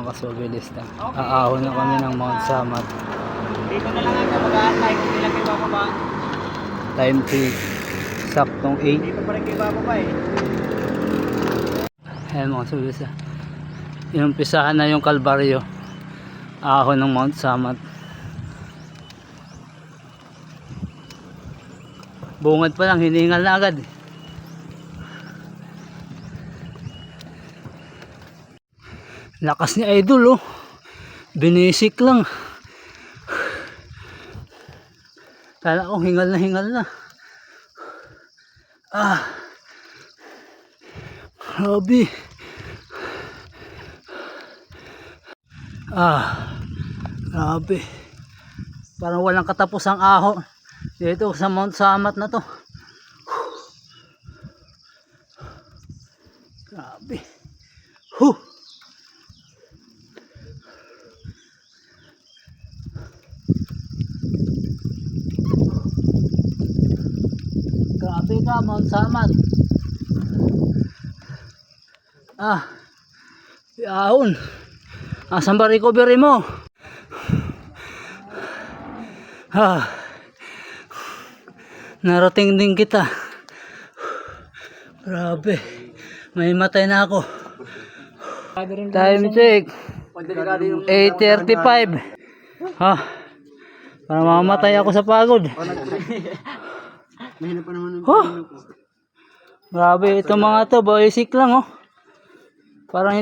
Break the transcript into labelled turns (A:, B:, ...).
A: kasubilista. Aahon na kami ng Mount Samat.
B: Dito na lang ako mag-aantay kung ilang kayo bababa.
A: Time check. Saktong 8.
B: Dito pa rin kayo bababa eh.
A: Ayan mga kasubilista. Inumpisahan na yung Kalbaryo. Ahon ng Mount Samat. Bungad pa lang, hiningal na agad. Lakas ni Idol oh. Binisik lang. Kala ko hingal na. Grabe. Grabe. Parang walang katapos ang ahon dito sa Mount Samat na to. Grabe. Grabe ka Mount Samat. Ahon. Asan ba recovery mo? Narating din kita. Grabe. May matay na ako. Time check. 8:35. Para mamamatay ako sa pagod. Grabe itong mga to, basic lang oh. Parang